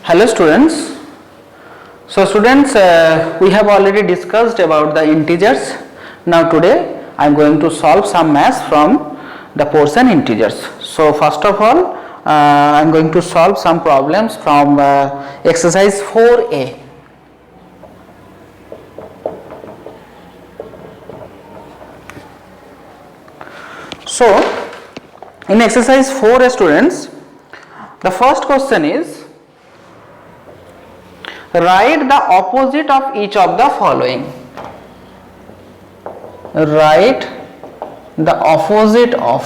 Hello students. So students, we have already discussed about the integers. Now today I am going to solve some maths from the portion integers. So first of all, I am going to solve some problems from exercise 4a. So in exercise 4a students, the first question is, write the opposite of each of the following. Write the opposite of.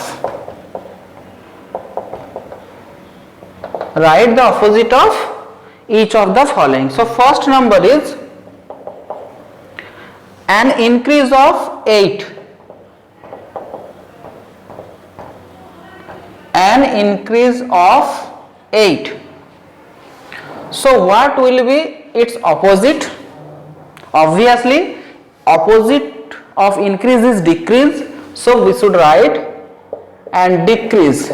Write the opposite of each of the following. So first number is an increase of 8. An increase of 8. So what will be its opposite? Obviously opposite of increase is decrease, so we should write and decrease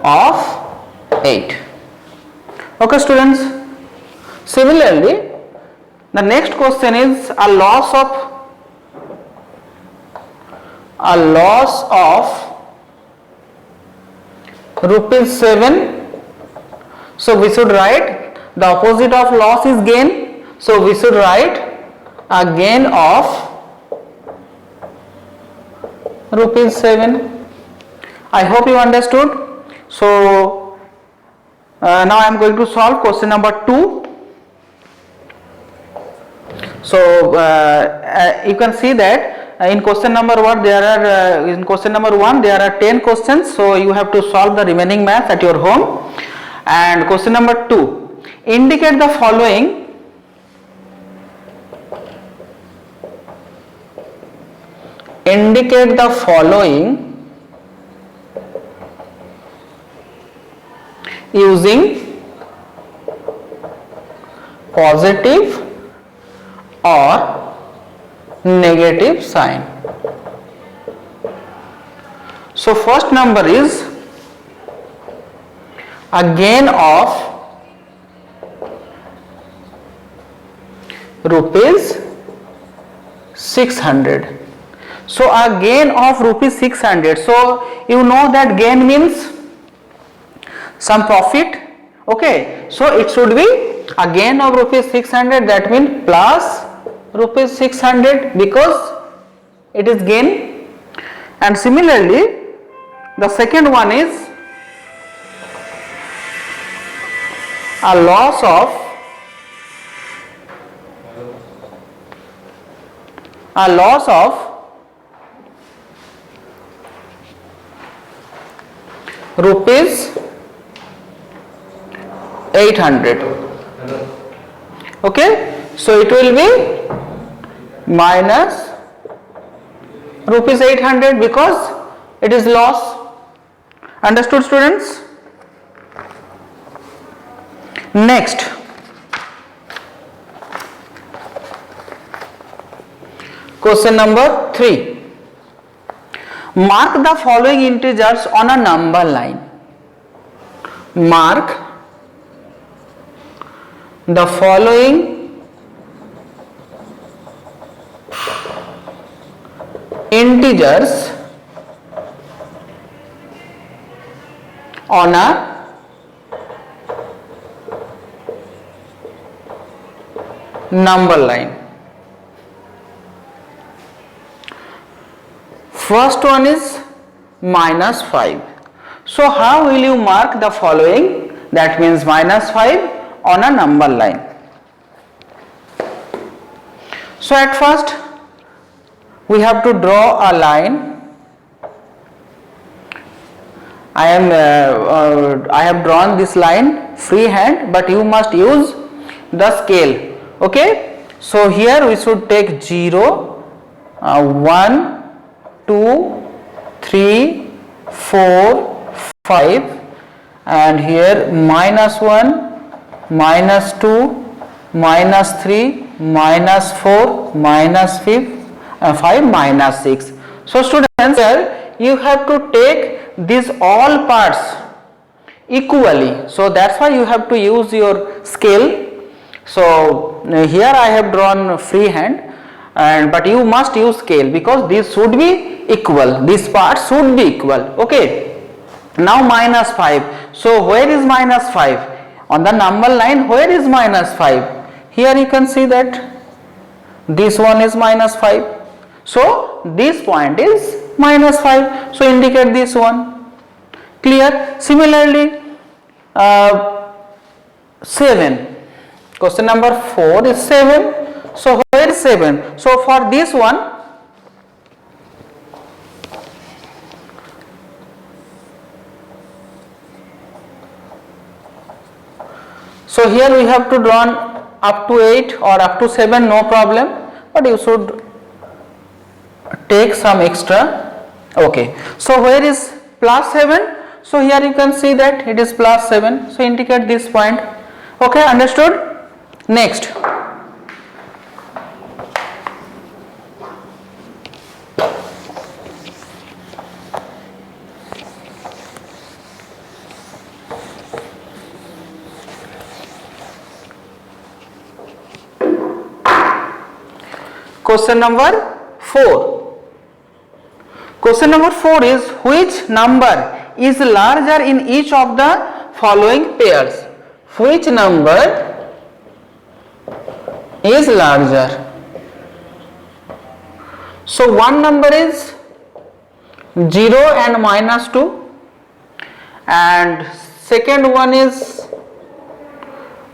of 8. Okay students. Similarly, the next question is a loss of rupees 7. So we should write the opposite of loss is gain. So we should write a gain of rupees 7. I hope you understood. So now I am going to solve question number 2. So you can see that in question number 1 there are 10 questions. So you have to solve the remaining maths at your home. And question number 2, indicate the following. Indicate the following using positive or negative sign. So first number is a gain of rupees 600. So a gain of rupees 600. So you know that gain means some profit. Okay. So it should be a gain of rupees 600, that means plus rupees 600 because it is gain. And similarly the second one is a loss of rupees 800. Okay, so it will be minus rupees 800 because it is loss. Understood students? Next, question number 3. Mark the following integers on a number line. Mark the following integers on a number line. First one is minus 5. So how will you mark the following, that means minus 5 on a number line? So at first we have to draw a line. I have drawn this line freehand, but you must use the scale. Okay, so here we should take 0, 1, 2, 3, 4, 5, and here minus 1, minus 2, minus 3, minus 4, minus 5, minus 6. So students, here you have to take these all parts equally. So that's why you have to use your scale. So here I have drawn freehand, and but you must use scale because this should be equal. This part should be equal. Okay. Now minus 5. So where is minus 5? On the number line, where is minus 5? Here you can see that this one is minus 5. So this point is minus 5. So indicate this one. Clear? Similarly, 7. Question number 4 is 7. So where is 7? So for this one, so here we have to draw up to 8 or up to 7, no problem, but you should take some extra. Okay. So where is plus 7? So here you can see that it is plus 7. So indicate this point. Okay, understood? Next. Question number 4. Question number 4 is which number is larger in each of the following pairs? Which number is larger? So one number is 0 and minus 2, and second one is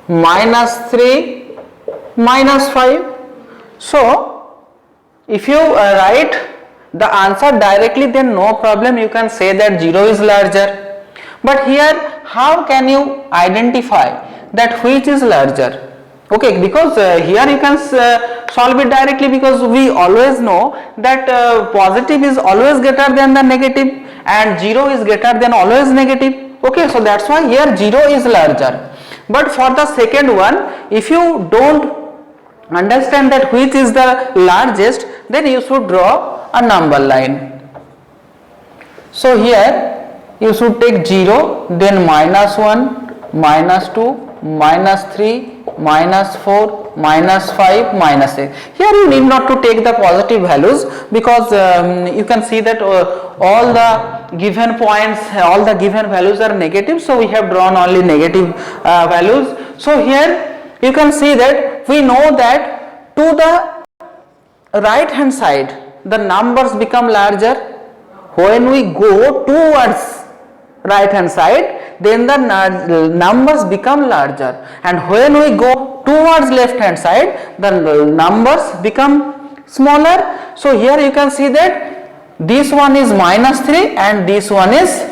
minus 3, minus 5. So if you write the answer directly, then no problem, you can say that 0 is larger. But here how can you identify that which is larger? Okay, because here you can solve it directly, because we always know that positive is always greater than the negative and 0 is greater than always negative. Okay, so that's why here 0 is larger. But for the second one, if you don't understand that which is the largest, then you should draw a number line. So here you should take 0, then minus 1, minus 2, minus 3, minus 4, minus 5, minus 6. Here you need not to take the positive values, because you can see that all the given points, all the given values are negative, so we have drawn only negative values. So here you can see that we know that to the right hand side the numbers become larger. When we go towards right hand side, then the numbers become larger, and when we go towards left hand side, the numbers become smaller. So here you can see that this one is minus 3 and this one is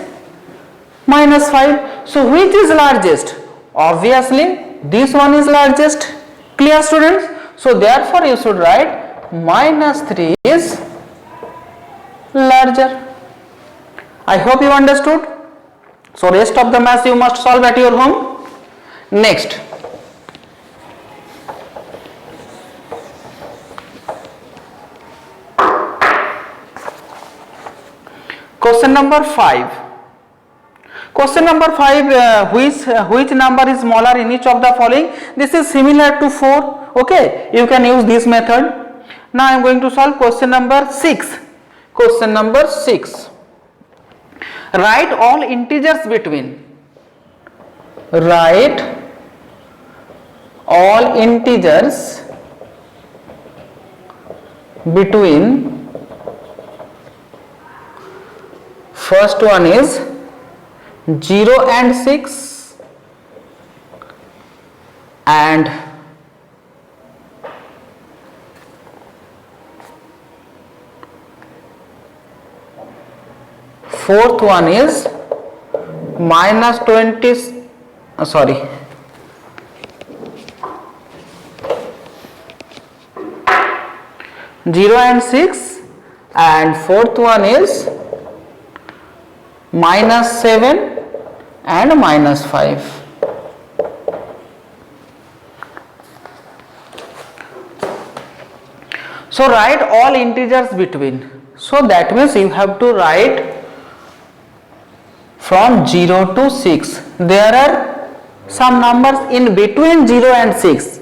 minus 5. So which is largest? Obviously this one is largest. Clear, students? So therefore you should write minus 3 is larger. I hope you understood. So rest of the maths you must solve at your home. Next. Question number 5. Question number 5, which number is smaller in each of the following? This is similar to 4. Okay, you can use this method. Now I am going to solve question number 6. Question number 6. Write all integers between. Write all integers between. First one is 0 and 6 and fourth one is minus 20, 0 and 6, and fourth one is minus 7 and minus 5. So write all integers between. So that means you have to write from 0 to 6. There are some numbers in between 0 and 6.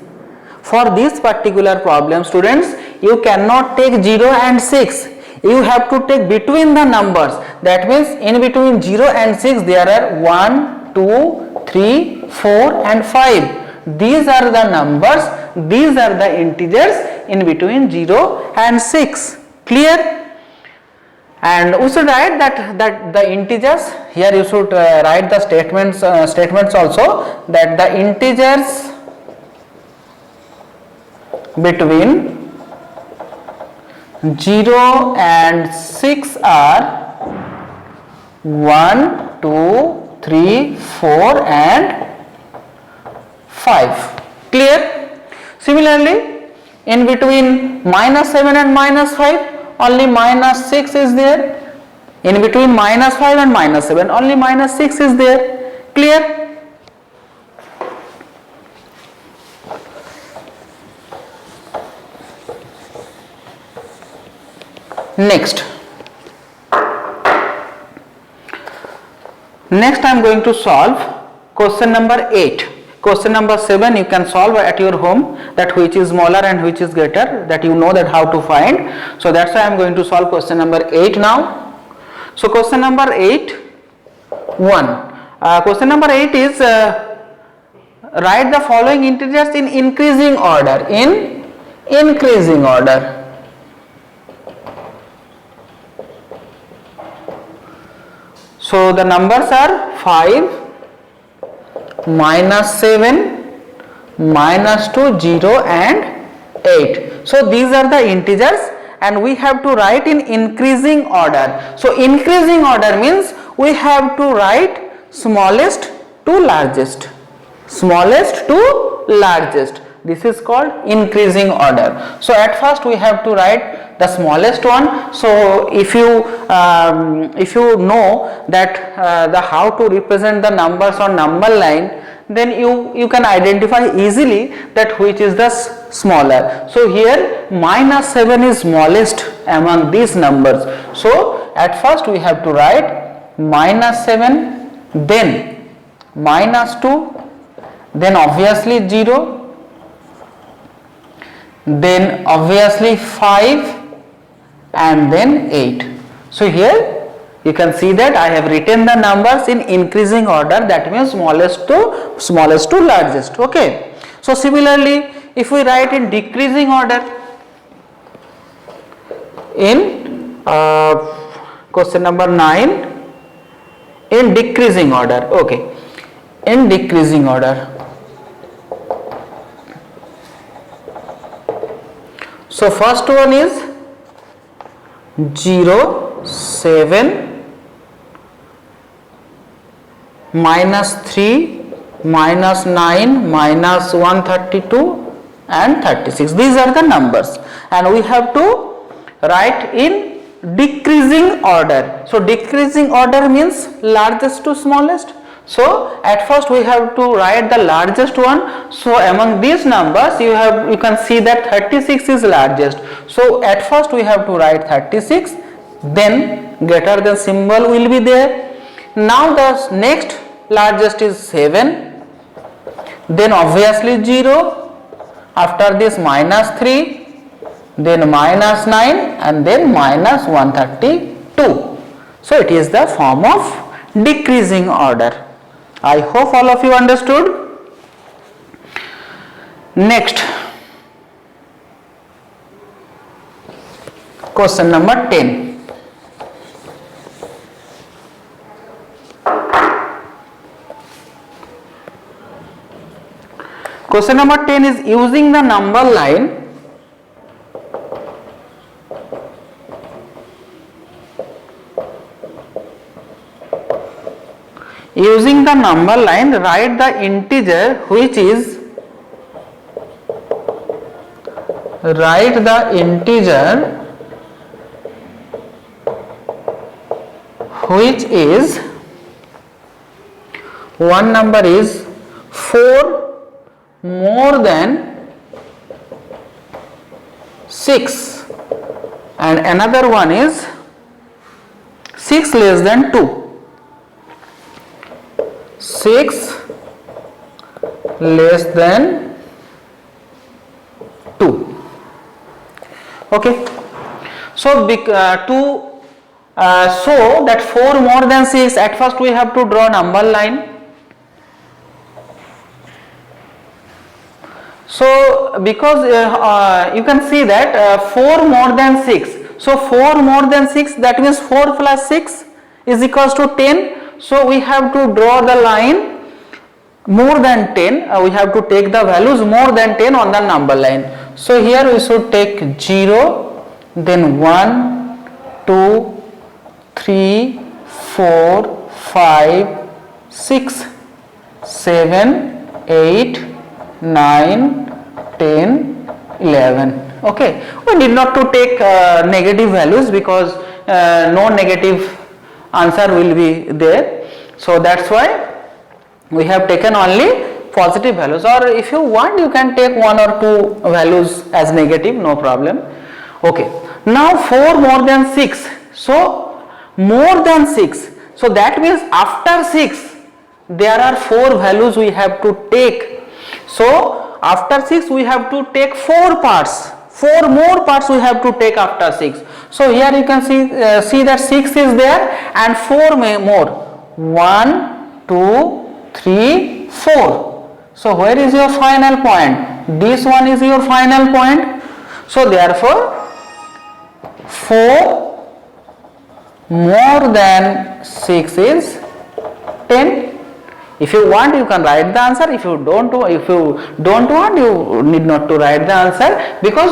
For this particular problem, students, you cannot take 0 and 6. You have to take between the numbers. That means in between 0 and 6 there are 1, 2, 3, 4 and 5. These are the numbers, these are the integers in between 0 and 6. Clear? And we should write that the integers, here you should write the statements also, that the integers between 0 and 6 are 1, 2, 3, 4 and 5. Clear? Similarly, in between -7 and -5, only -6 is there. In between -5 and -7, only -6 is there. Clear? Next I am going to solve question number 8. Question number 7 you can solve at your home, that which is smaller and which is greater, that you know that how to find. So that's why I am going to solve question number 8 now. So question number 8, 1. Question number 8 is write the following integers in increasing order. In increasing order. So the numbers are 5, -7, -2, 0 and 8. So these are the integers and we have to write in increasing order. So increasing order means we have to write smallest to largest. Smallest to largest. This is called increasing order. So at first we have to write the smallest one. So if you know that how to represent the numbers on number line, then you can identify easily that which is the smaller. So here -7 is smallest among these numbers. So at first we have to write -7, then -2, then obviously 0, then obviously 5 and then 8. So here you can see that I have written the numbers in increasing order, that means smallest to largest. Okay. So similarly, if we write in decreasing order, in question number 9, in decreasing order. Okay, in decreasing order. So first one is 0, 7, -3, -9, -132 and 36. These are the numbers and we have to write in decreasing order. So decreasing order means largest to smallest. So at first we have to write the largest one. So among these numbers you can see that 36 is largest. So at first we have to write 36, then greater than symbol will be there. Now the next largest is 7, then obviously 0, after this -3, then -9 and then -132. So it is the form of decreasing order. I hope all of you understood. Next, question number 10. Question number 10 is using the number line write the integer which is one number is 4 more than 6 and another one is 6 less than 2. 6 less than 2. Okay. So so that 4 more than 6, at first we have to draw number line. So because you can see that 4 more than 6, so 4 more than 6, that means 4 plus 6 is equals to 10. So we have to draw the line more than 10, we have to take the values more than 10 on the number line. So here we should take 0, then 1, 2, 3, 4, 5, 6, 7, 8, 9, 10, 11. Okay, we need not to take negative values because no negative answer will be there. So that's why we have taken only positive values, or if you want you can take 1 or 2 values as negative, no problem. Okay, now 4 more than 6, so more than 6, so that means after 6 there are 4 values we have to take. So after 6 we have to take 4 parts, 4 more parts we have to take after 6. So here you can see that 6 is there and 4 more, 1, 2, 3, 4. So where is your final point? This one is your final point. So therefore 4 more than 6 is 10. If you want you can write the answer, if you don't want you need not to write the answer, because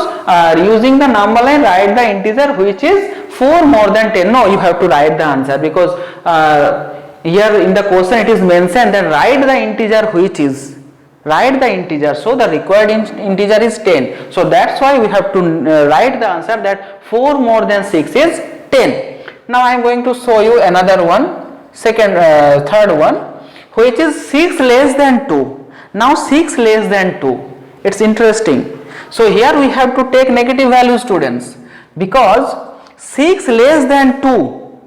using the number line write the integer which is 4 more than 10. No, you have to write the answer, because here in the question it is mentioned that write the integer which is, write the integer, so the required integer is 10. So that's why we have to write the answer that 4 more than 6 is 10. Now I am going to show you another one, third one, which is 6 less than 2. Now 6 less than 2, it's interesting. So here we have to take negative value, students, because 6 less than 2.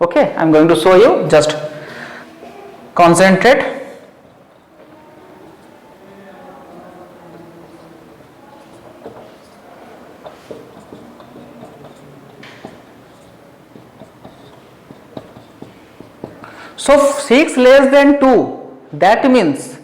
Okay, I am going to show you, just concentrate. So 6 less than 2, that means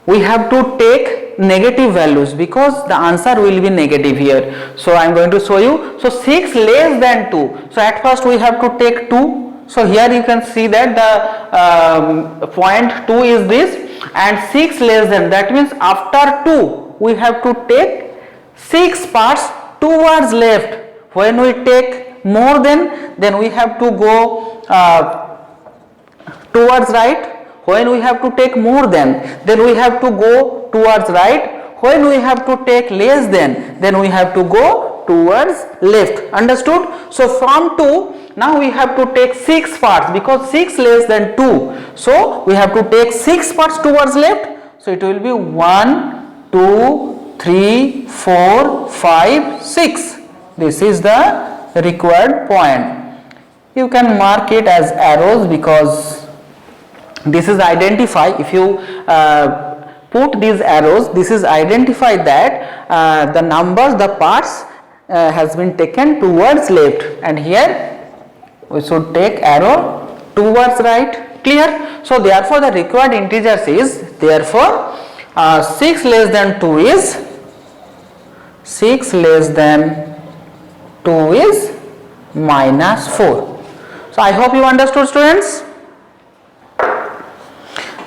we have to take negative values because the answer will be negative here. So I am going to show you. So 6 less than 2, so at first we have to take 2. So here you can see that the point 2 is this, and 6 less than, that means after 2 we have to take 6 parts towards left. When we take more than, then we have to go towards right. When we have to take more than, then we have to go towards right. When we have to take less than, then we have to go towards left. Understood? So from 2, now we have to take 6 parts, because 6 less than 2. So we have to take 6 parts towards left. So it will be 1, 2, 3, 4, 5, 6. This is the required point. You can mark it as arrows because this is identify. If you put these arrows, this is identify that the numbers, the parts has been taken towards left, and here we should take arrow towards right. Clear? So therefore the required integers is, therefore 6 less than 2 is, 6 less than 2 is minus 4. So I hope you understood, students.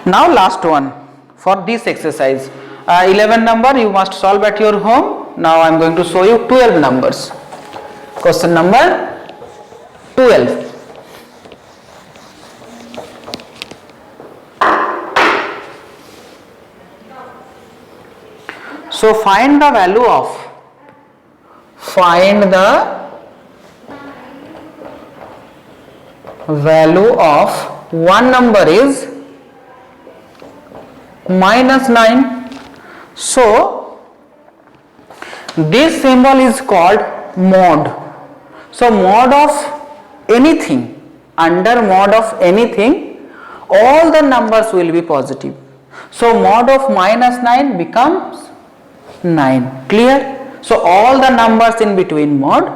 Now last one for this exercise, 11 number you must solve at your home. Now I am going to show you 12 numbers. Question number 12. So find the value of, one number is minus 9. So this symbol is called mod. So mod of anything, under mod of anything, all the numbers will be positive. So mod of minus 9 becomes 9. Clear? So all the numbers in between mod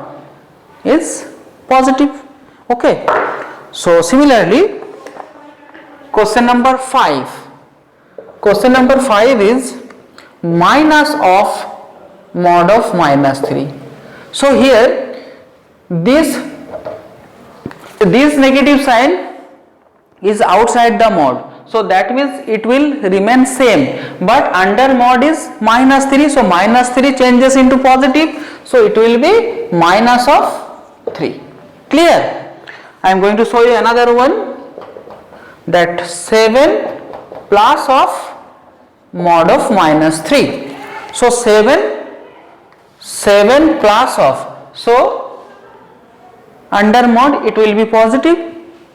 is positive. Okay. So similarly, question number 5. Question number 5 is minus of mod of minus 3. So here this negative sign is outside the mod, so that means it will remain same, but under mod is minus 3, so minus 3 changes into positive, so it will be minus of 3. Clear? I am going to show you another one, that 7 plus of mod of minus 3. So 7 plus of, so under mod it will be positive,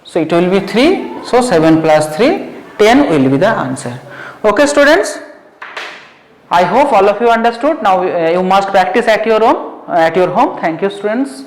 so it will be 3, so 7 plus 3, 10 will be the answer. Okay students, I hope all of you understood. Now you must practice at your home. Thank you students.